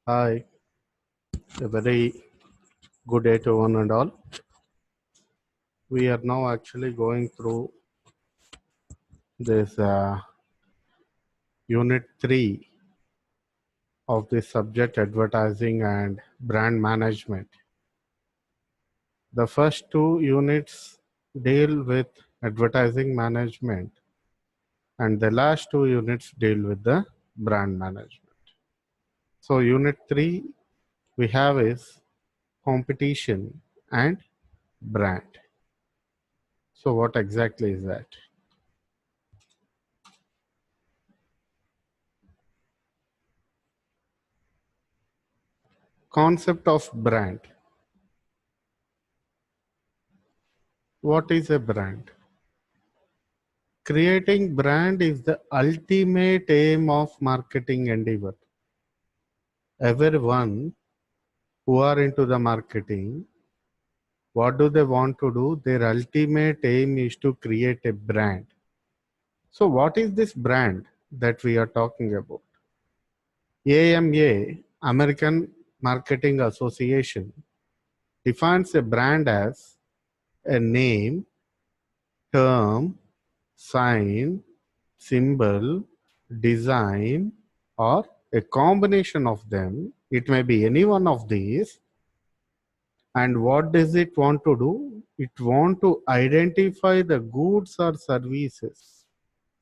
Hi, a very good day to one and all. We are now actually going through this unit 3 of the subject advertising and brand management. The first two units deal with advertising management, and the last two units deal with the brand management. So, unit 3 we have is competition and brand. So, what exactly is that? Concept of brand. What is a brand? Creating brand is the ultimate aim of marketing endeavor. Everyone who are into the marketing, what do they want to do? Their ultimate aim is to create a brand. So what is this brand that we are talking about? AMA, American Marketing Association, defines a brand as a name, term, sign, symbol, design, or a combination of them. It may be any one of these. And what does it want to do? It want to identify the goods or services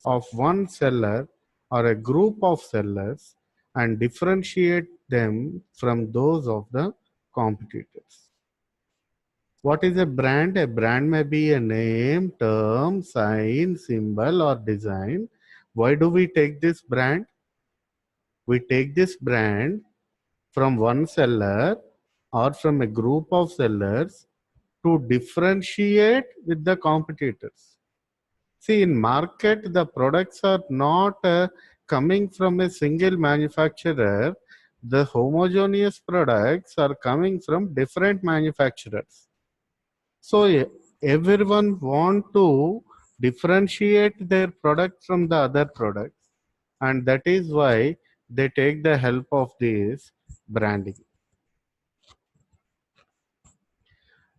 of one seller or a group of sellers and differentiate them from those of the competitors. What is a brand? A brand may be a name, term, sign, symbol, or design. Why do we take this brand? We take this brand from one seller or from a group of sellers to differentiate with the competitors. See, in market, the products are not coming from a single manufacturer. The homogeneous products are coming from different manufacturers. So everyone want to differentiate their product from the other products, and that is why they take the help of this branding.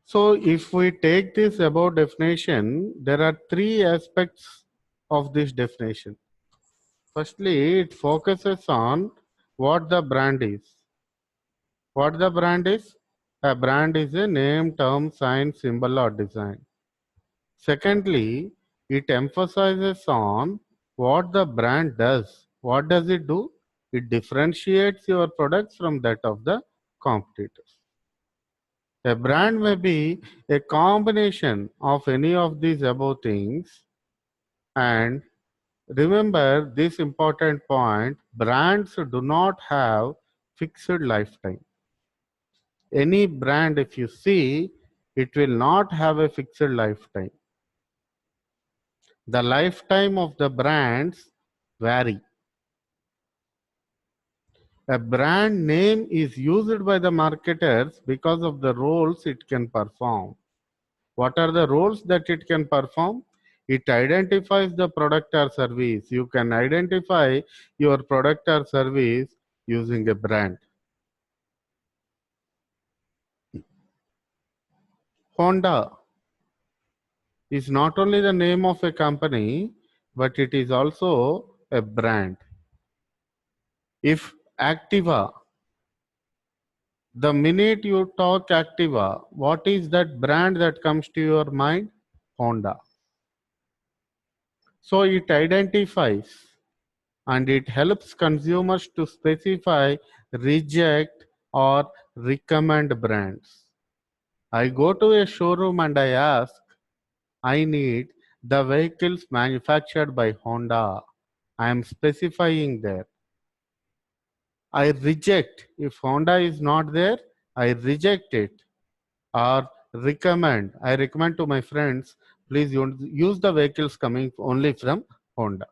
So if we take this above definition, there are three aspects of this definition. Firstly, it focuses on what the brand is. What the brand is? A brand is a name, term, sign, symbol, or design. Secondly, it emphasizes on what the brand does. What does it do? It differentiates your products from that of the competitors. A brand may be a combination of any of these above things. And remember this important point, brands do not have fixed lifetime. Any brand, if you see, it will not have a fixed lifetime. The lifetime of the brands vary. A brand name is used by the marketers because of the roles it can perform. What are the roles that it can perform? It identifies the product or service. You can identify your product or service using a brand. Honda is not only the name of a company, but it is also a brand. If Activa, the minute you talk Activa, what is that brand that comes to your mind? Honda. So it identifies and it helps consumers to specify, reject, or recommend brands. I go to a showroom and I ask, I need the vehicles manufactured by Honda. I am specifying there. I reject. If Honda is not there, I reject it. Or recommend. I recommend to my friends, please use the vehicles coming only from Honda.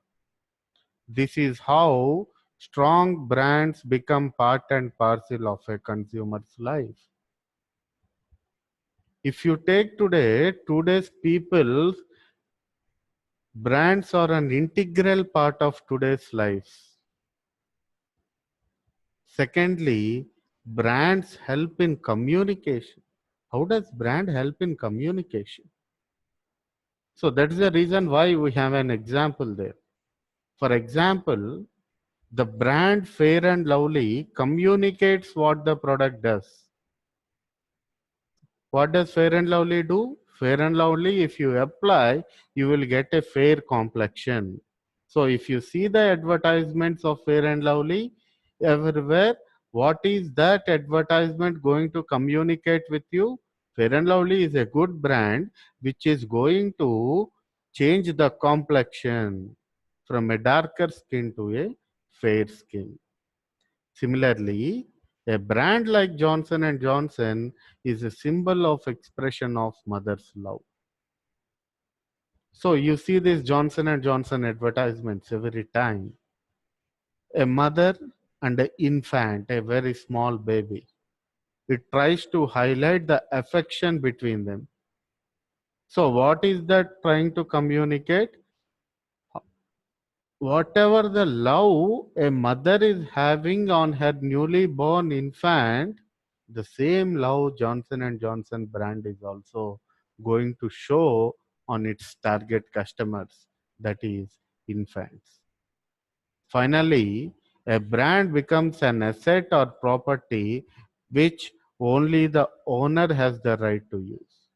This is how strong brands become part and parcel of a consumer's life. If you take today's people, brands are an integral part of today's lives. Secondly, brands help in communication. How does brand help in communication? So that is the reason why we have an example there. For example, the brand Fair and Lovely communicates what the product does. What does Fair and Lovely do? Fair and Lovely, if you apply, you will get a fair complexion. So if you see the advertisements of Fair and Lovely everywhere, what is that advertisement going to communicate with you? Fair and Lovely is a good brand which is going to change the complexion from a darker skin to a fair skin. Similarly, a brand like Johnson and Johnson is a symbol of expression of mother's love. So you see these Johnson and Johnson advertisements every time. A mother and an infant, a very small baby. It tries to highlight the affection between them. So what is that trying to communicate? Whatever the love a mother is having on her newly born infant, the same love Johnson and Johnson brand is also going to show on its target customers, that is infants. Finally, a brand becomes an asset or property which only the owner has the right to use.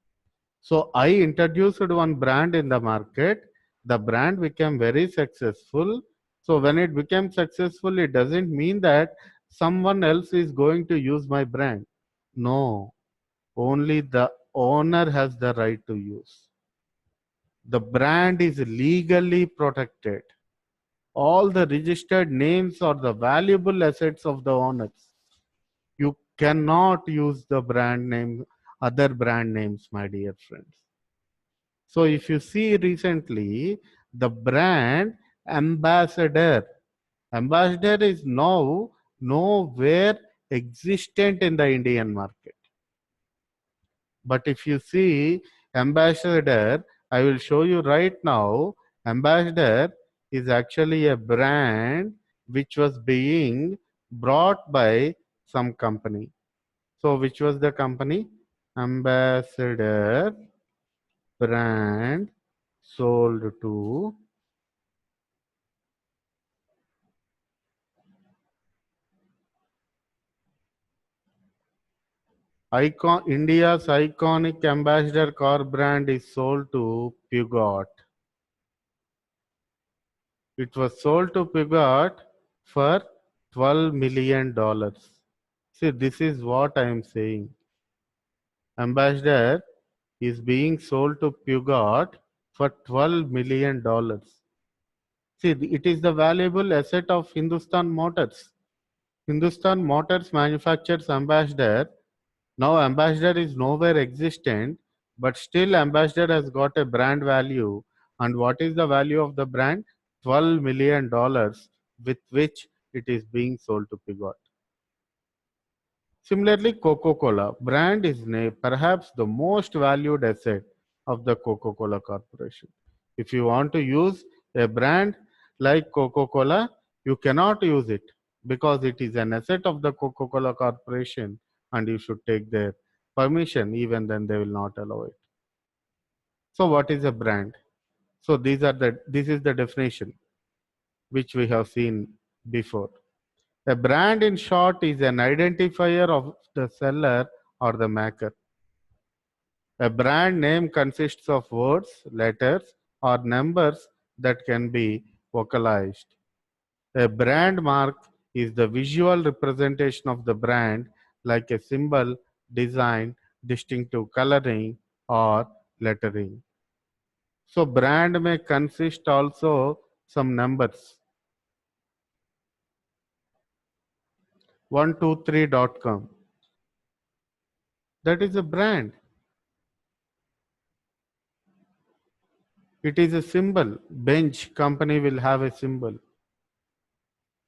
So I introduced one brand in the market. The brand became very successful. So when it became successful, it doesn't mean that someone else is going to use my brand. No, only the owner has the right to use. The brand is legally protected. All the registered names are the valuable assets of the owners. You cannot use the brand name, other brand names, my dear friends. So if you see recently, the brand ambassador is now nowhere existent in the Indian market. But if you see ambassador, I will show you right now. Ambassador is actually a brand which was being brought by some company. So which was the company? Ambassador brand sold to India's iconic ambassador car brand is sold to Peugeot. It was sold to Peugeot for $12 million. See, this is what I am saying. Ambassador is being sold to Peugeot for $12 million. See, it is the valuable asset of Hindustan Motors. Hindustan Motors manufactures Ambassador. Now Ambassador is nowhere existent, but still Ambassador has got a brand value. And what is the value of the brand? $12 million with which it is being sold to Peugeot. Similarly, Coca-Cola brand is perhaps the most valued asset of the Coca-Cola Corporation. If you want to use a brand like Coca-Cola, you cannot use it because it is an asset of the Coca-Cola Corporation and you should take their permission. Even then they will not allow it. So what is a brand? So this is the definition which we have seen before. A brand, in short, is an identifier of the seller or the maker. A brand name consists of words, letters, or numbers that can be vocalized. A brand mark is the visual representation of the brand, like a symbol, design, distinctive coloring, or lettering. So brand may consist also some numbers. 123.com. That is a brand. It is a symbol. Bench company will have a symbol.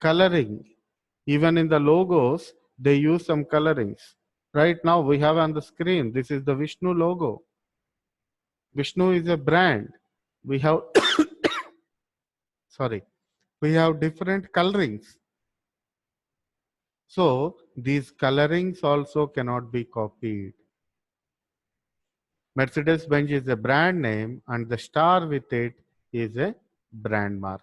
Coloring. Even in the logos, they use some colorings. Right now we have on the screen, this is the Vishnu logo. Vishnu is a brand. We have, sorry, we have different colorings. So these colorings also cannot be copied. Mercedes-Benz is a brand name and the star with it is a brand mark.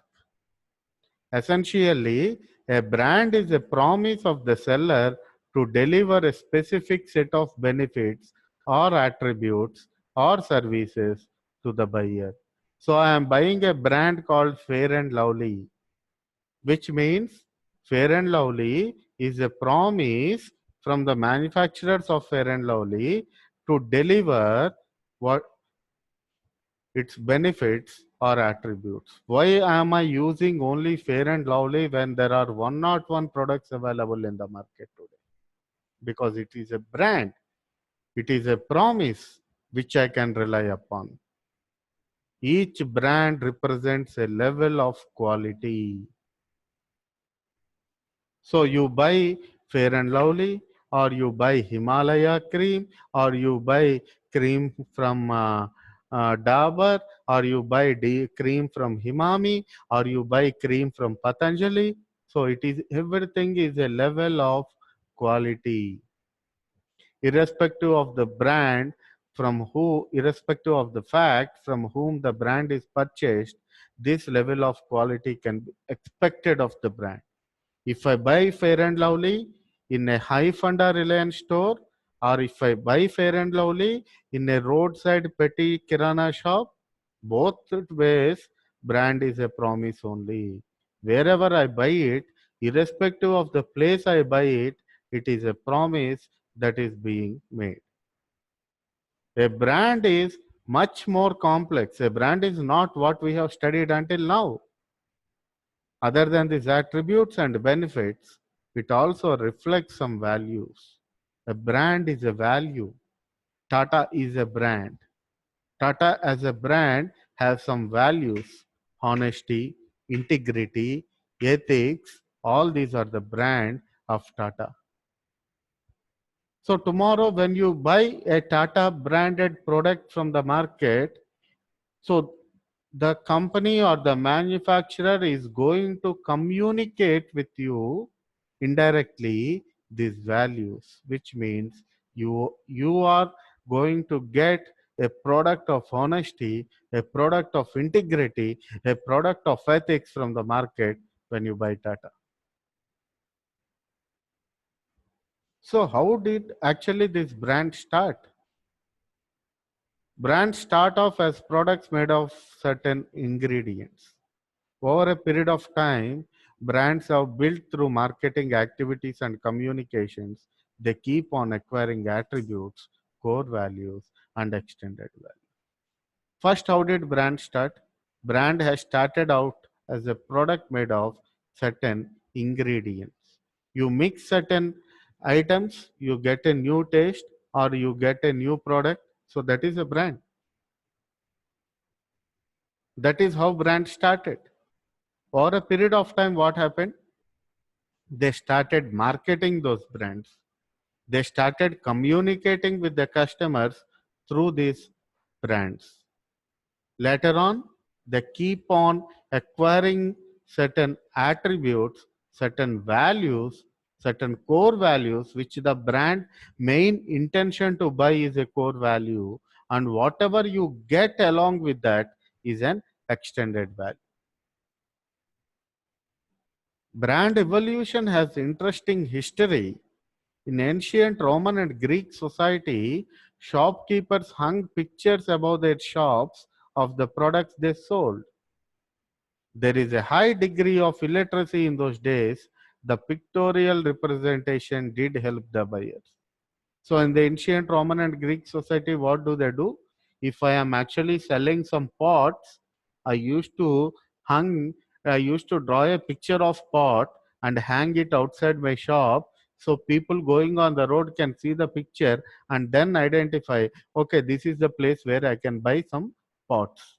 Essentially, a brand is a promise of the seller to deliver a specific set of benefits or attributes or services to the buyer. So I am buying a brand called Fair and Lovely, which means Fair and Lovely is a promise from the manufacturers of Fair and Lovely to deliver what its benefits or attributes. Why am I using only Fair and Lovely when there are 101 products available in the market today? Because it is a brand, it is a promise which I can rely upon. Each brand represents a level of quality. So you buy Fair and Lovely, or you buy Himalaya cream, or you buy cream from Dabur, or you buy cream from Himami, or you buy cream from Patanjali. So it is everything is a level of quality, irrespective of the brand irrespective of the fact from whom the brand is purchased. This level of quality can be expected of the brand. If I buy Fair and Lovely in a high funda Reliance store, or if I buy Fair and Lovely in a roadside petty kirana shop, both ways brand is a promise only. Wherever I buy it, irrespective of the place I buy it, it is a promise that is being made. A brand is much more complex. A brand is not what we have studied until now. Other than these attributes and benefits, it also reflects some values. A brand is a value. Tata is a brand. Tata as a brand has some values: honesty, integrity, ethics. All these are the brand of Tata. So tomorrow when you buy a Tata branded product from the market, so the company or the manufacturer is going to communicate with you indirectly these values, which means you are going to get a product of honesty, a product of integrity, a product of ethics from the market when you buy Tata. So how did actually this brand start? Brands start off as products made of certain ingredients. Over a period of time, brands have built through marketing activities and communications. They keep on acquiring attributes, core values, and extended value. First, how did brand start? Brand has started out as a product made of certain ingredients. You mix certain items, you get a new taste, or you get a new product. So that is a brand. That is how brand started. Over a period of time, what happened? They started marketing those brands. They started communicating with the customers through these brands. Later on, they keep on acquiring certain attributes, certain values, certain core values, which the brand main intention to buy is a core value, and whatever you get along with that is an extended value. Brand evolution has interesting history. In ancient Roman and Greek society, shopkeepers hung pictures above their shops of the products they sold. There is a high degree of illiteracy in those days. The pictorial representation did help the buyers. So, in the ancient Roman and Greek society, what do they do? If I am actually selling some pots, I used to hang, I used to draw a picture of pot and hang it outside my shop, so people going on the road can see the picture and then identify, okay, this is the place where I can buy some pots.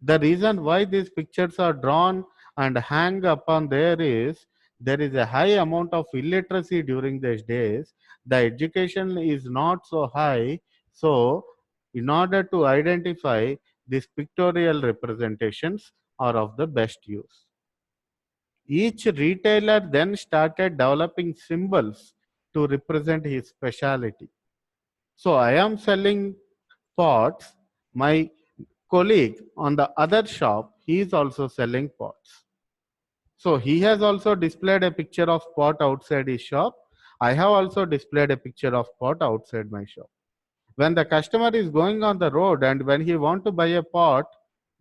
The reason why these pictures are drawn and hang upon there is there is a high amount of illiteracy during these days. The education is not so high. So, in order to identify these pictorial representations are of the best use. Each retailer then started developing symbols to represent his specialty. So I am selling pots. My colleague on the other shop, he is also selling pots. So he has also displayed a picture of pot outside his shop. I have also displayed a picture of pot outside my shop. When the customer is going on the road and when he want to buy a pot,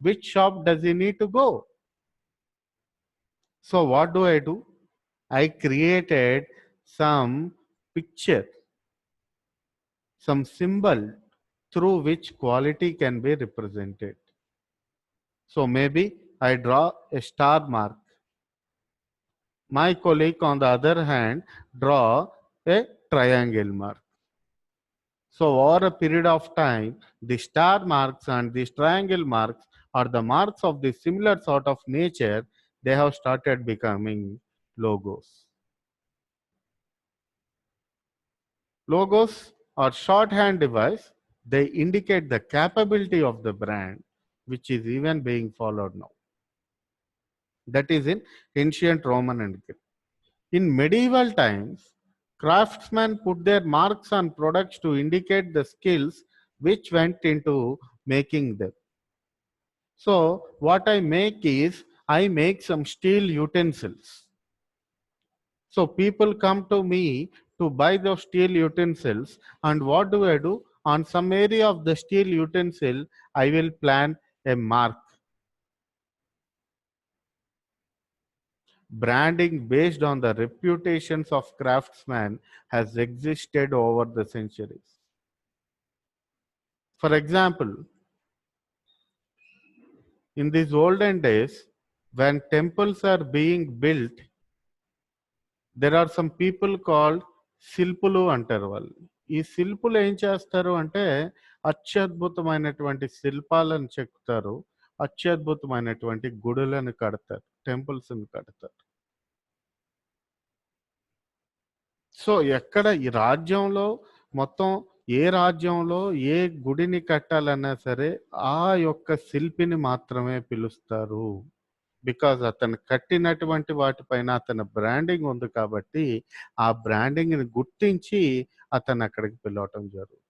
which shop does he need to go? So what do? I created some picture, some symbol through which quality can be represented. So maybe I draw a star mark. My colleague, on the other hand, draw a triangle mark. So over a period of time, the star marks and these triangle marks are the marks of the similar sort of nature. They have started becoming logos. Logos are shorthand device. They indicate the capability of the brand, which is even being followed now. That is in ancient Roman and Greek. In medieval times, craftsmen put their marks on products to indicate the skills which went into making them. So, what I make is I make some steel utensils. So, people come to me to buy those steel utensils, and what do I do? On some area of the steel utensil, I will plan a mark. Branding based on the reputations of craftsmen has existed over the centuries. For example, in these olden days, when temples are being built, there are some people called శిల్పులు అంటారు వాళ్ళు. ఈ శిల్పులు ఏం చేస్తారు అంటే అత్యద్భుతమైనటువంటి శిల్పాలను చెక్కుతారు, అత్యద్భుతమైనటువంటి గుడులను కడతారు, టెంపుల్స్ని కడతారు. సో ఎక్కడ ఈ రాజ్యంలో మొత్తం ఏ రాజ్యంలో ఏ గుడిని కట్టాలన్నా సరే ఆ యొక్క శిల్పిని మాత్రమే పిలుస్తారు. బికాజ్ అతను కట్టినటువంటి వాటిపైన అతని బ్రాండింగ్ ఉంది కాబట్టి ఆ బ్రాండింగ్ని గుర్తించి అతను అక్కడికి పిలవటం జరుగుతుంది.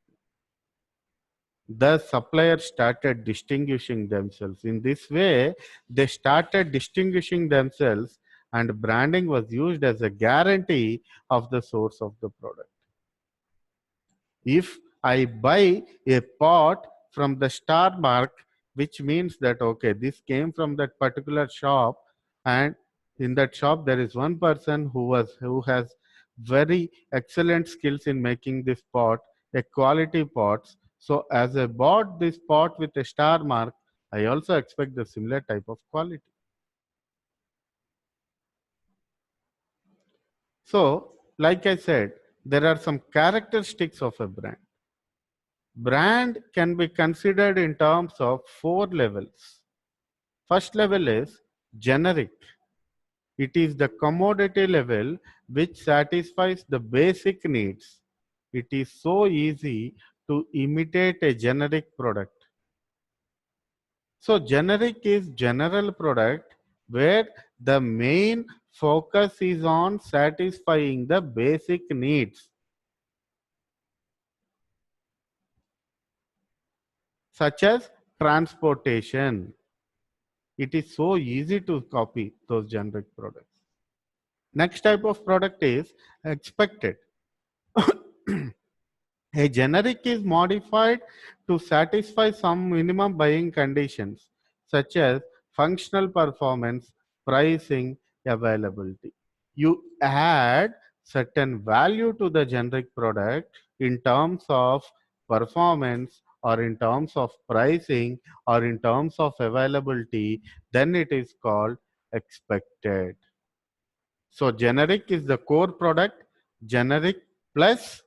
The suppliers started distinguishing themselves. In this way, they started distinguishing themselves and branding was used as a guarantee of the source of the product. If I buy a pot from the star mark, which means that okay, this came from that particular shop, and in that shop there is one person who has very excellent skills in making this pot, a quality pots. So as I bought this pot with a star mark, I also expect the similar type of quality. So like I said, there are some characteristics of a brand. Brand can be considered in terms of 4 levels. First level is generic. It is the commodity level which satisfies the basic needs. It is so easy to imitate a generic product. So generic is general product where the main focus is on satisfying the basic needs, such as transportation. It is so easy to copy those generic products. Next type of product is expected. A generic is modified to satisfy some minimum buying conditions, such as functional performance, pricing, availability. You add certain value to the generic product in terms of performance or in terms of pricing or in terms of availability, then it is called expected. So generic is the core product. Generic plus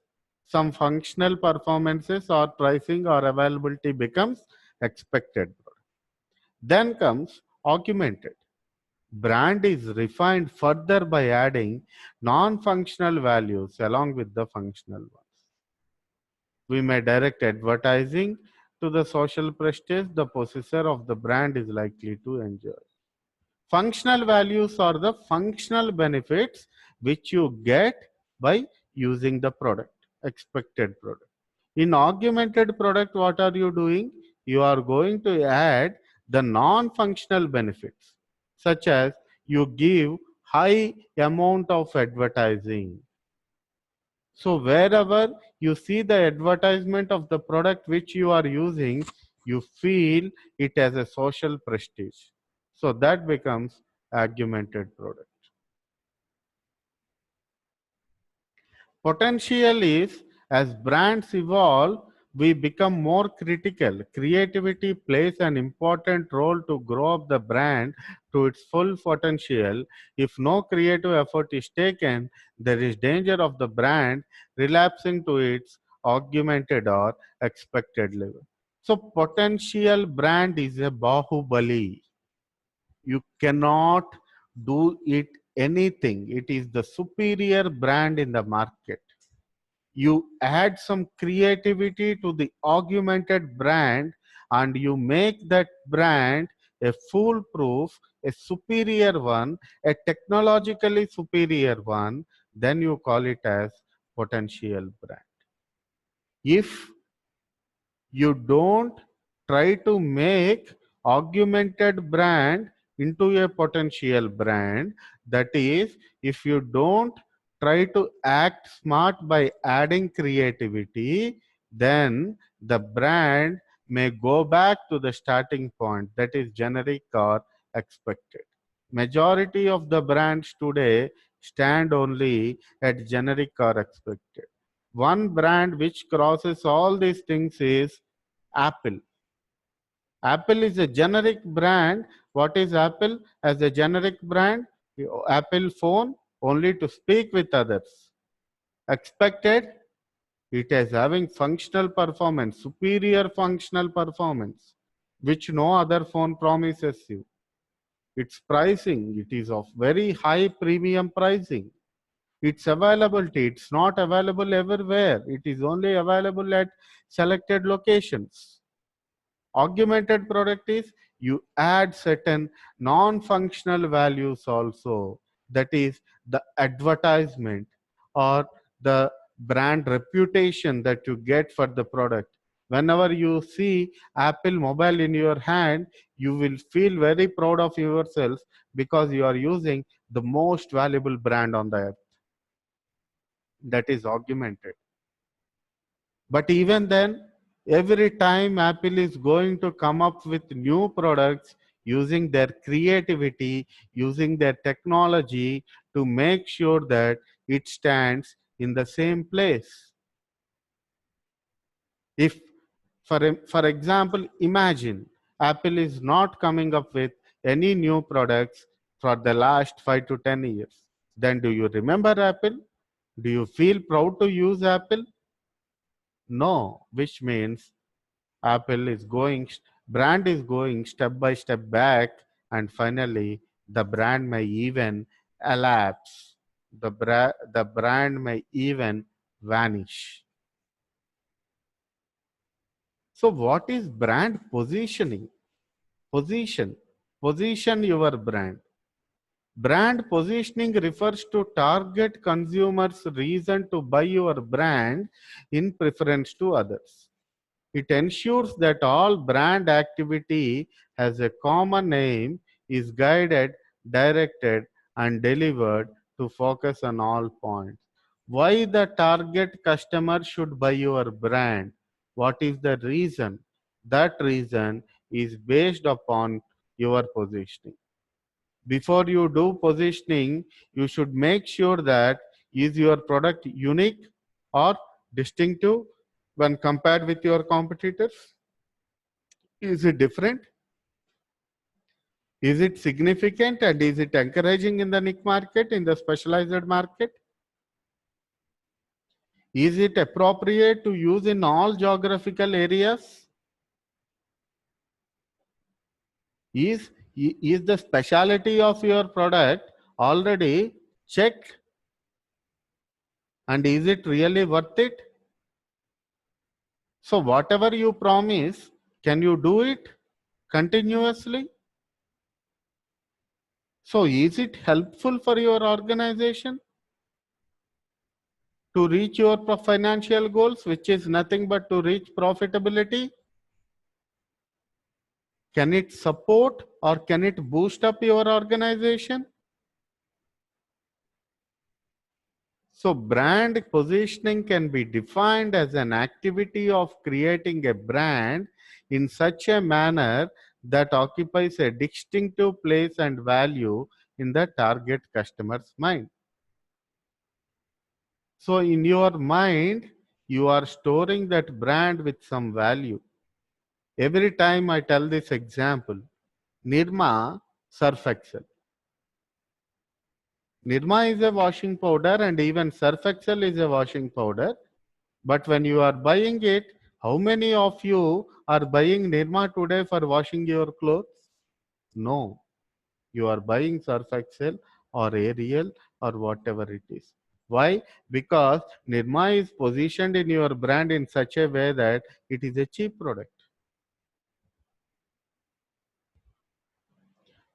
some functional performances or pricing or availability becomes expected product. Then comes augmented. Brand is refined further by adding non-functional values along with the functional ones. We may direct advertising to the social prestige the possessor of the brand is likely to enjoy. Functional values are the functional benefits which you get by using the product, expected product. In augmented product, what are you doing? You are going to add the non-functional benefits, such as you give high amount of advertising. So wherever you see the advertisement of the product which you are using, you feel it as a social prestige. So that becomes augmented product. Potential is, as brands evolve, we become more critical. Creativity plays an important role to grow up the brand to its full potential. If no creative effort is taken, there is danger of the brand relapsing to its augmented or expected level. So potential brand is a Bahubali. You cannot do it anything. It is the superior brand in the market. You add some creativity to the augmented brand and you make that brand a foolproof, a superior one, a technologically superior one, then you call it as potential brand. If you don't try to make augmented brand into a potential brand, that is, if you don't try to act smart by adding creativity, then the brand may go back to the starting point, that is generic or expected. Majority of the brands today stand only at generic or expected. One brand which crosses all these things is Apple. Apple is a generic brand. What is Apple as a generic brand? Apple phone only to speak with others. Expected, it is having functional performance, superior functional performance, which no other phone promises you. Its pricing, it is of very high premium pricing. Its availability, it's not available everywhere. It is only available at selected locations. Augmented product is you add certain non-functional values also. That is the advertisement or the brand reputation that you get for the product. Whenever you see Apple mobile in your hand, you will feel very proud of yourself because you are using the most valuable brand on the earth. That is augmented. But even then, every time Apple is going to come up with new products using their creativity, using their technology to make sure that it stands in the same place. If, for example, imagine Apple is not coming up with any new products for the last 5 to 10 years. Then do you remember Apple? Do you feel proud to use Apple? No, which means Apple is going, brand is going step by step back, and finally the brand may even elapse. The brand may even vanish. So, what is brand positioning? Position. Position your brand. Brand positioning refers to target consumers' reason to buy your brand in preference to others. It ensures that all brand activity has a common aim, is guided, directed, and delivered to focus on all points. Why the target customer should buy your brand? What is the reason? That reason is based upon your positioning. Before you do positioning, you should make sure that is your product unique or distinctive when compared with your competitors? Is it different? Is it significant and is it encouraging in the niche market, in the specialized market? Is it appropriate to use in all geographical areas? Is the specialty of your product already checked? And is it really worth it? So whatever you promise, can you do it continuously? So is it helpful for your organization to reach your financial goals, which is nothing but to reach profitability? Can it support or can it boost up your organization? So brand positioning can be defined as an activity of creating a brand in such a manner that occupies a distinctive place and value in the target customer's mind. So in your mind, you are storing that brand with some value. Every time I tell this example, Nirma Surf Excel. Nirma is a washing powder and even Surf Excel is a washing powder. But when you are buying it, how many of you are buying Nirma today for washing your clothes? No. You are buying Surf Excel or Ariel or whatever it is. Why? Because Nirma is positioned in your brand in such a way that it is a cheap product.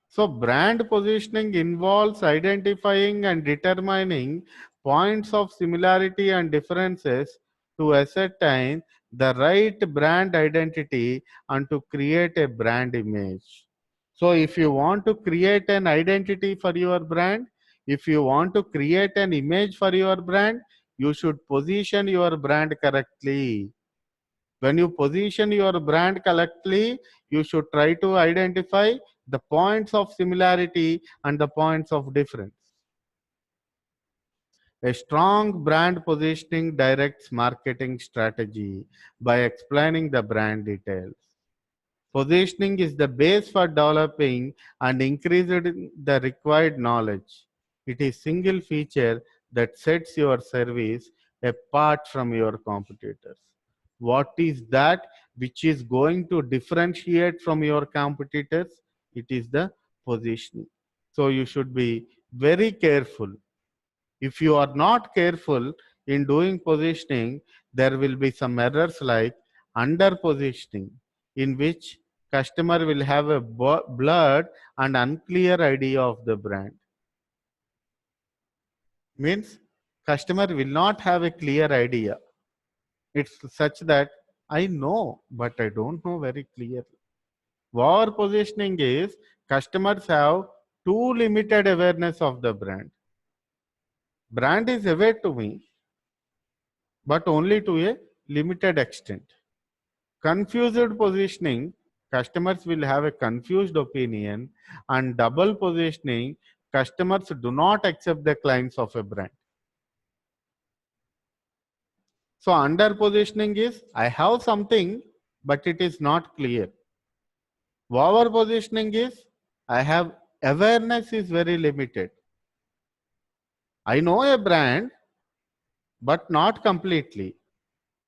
So brand positioning involves identifying and determining points of similarity and differences to ascertain the right brand identity and to create a brand image. So if you want to create an identity for your brand, if you want to create an image for your brand, you should position your brand correctly. When you position your brand correctly, you should try to identify the points of similarity and the points of difference. A strong brand positioning directs marketing strategy by explaining the brand details. Positioning is the base for developing and increasing the required knowledge. It is single feature that sets your service apart from your competitors. What is that which is going to differentiate from your competitors? It is the positioning. So you should be very careful. If you are not careful in doing positioning, there will be some errors like under positioning, in which customer will have a blurred and unclear idea of the brand. Means customer will not have a clear idea. It's such that I know, but I don't know very clearly. Our positioning is customers have too limited awareness of the brand. Brand is aware to me, but only to a limited extent. Confused positioning, customers will have a confused opinion, and double positioning, customers do not accept the claims of a brand. So under positioning is I have something, but it is not clear. Over positioning is I have awareness is very limited. I know a brand, but not completely.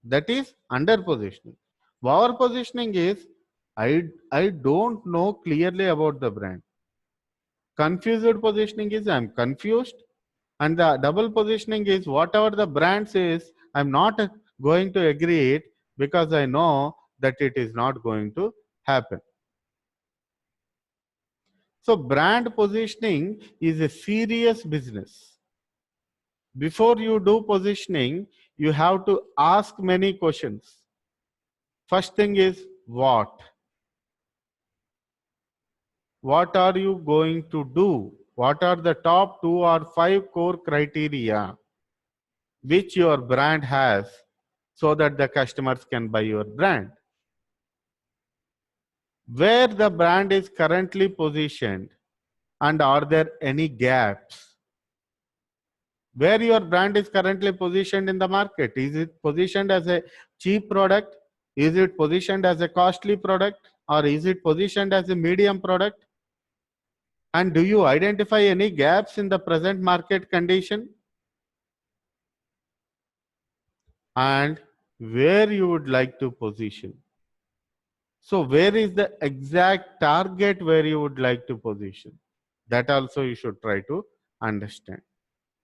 That is under positioning. Over positioning is I don't know clearly about the brand. Confused positioning is I'm confused, and the double positioning is whatever the brand says, I'm not going to agree it because I know that it is not going to happen. So brand positioning is a serious business. Before you do positioning, you have to ask many questions. First thing is what? What are you going to do? What are the top 2 or 5 core criteria which your brand has so that the customers can buy your brand? Where the brand is currently positioned and are there any gaps? Where your brand is currently positioned in the market? Is it positioned as a cheap product? Is it positioned as a costly product? Or is it positioned as a medium product? And do you identify any gaps in the present market condition? And where you would like to position? So where is the exact target where you would like to position? That also you should try to understand.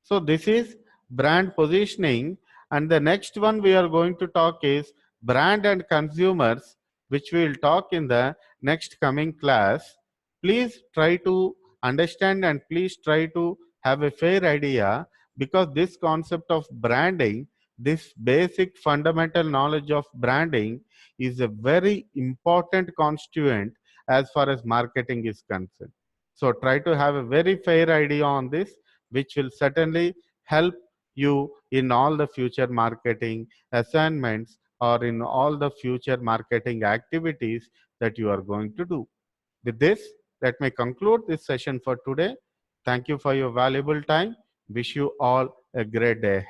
So this is brand positioning, and the next one we are going to talk is brand and consumers, which we will talk in the next coming class. Please try to understand and please try to have a fair idea, because this concept of branding, this basic fundamental knowledge of branding is a very important constituent as far as marketing is concerned. So try to have a very fair idea on this, which will certainly help you in all the future marketing assignments or in all the future marketing activities that you are going to do. With this, let me conclude this session for today. Thank you for your valuable time. Wish you all a great day.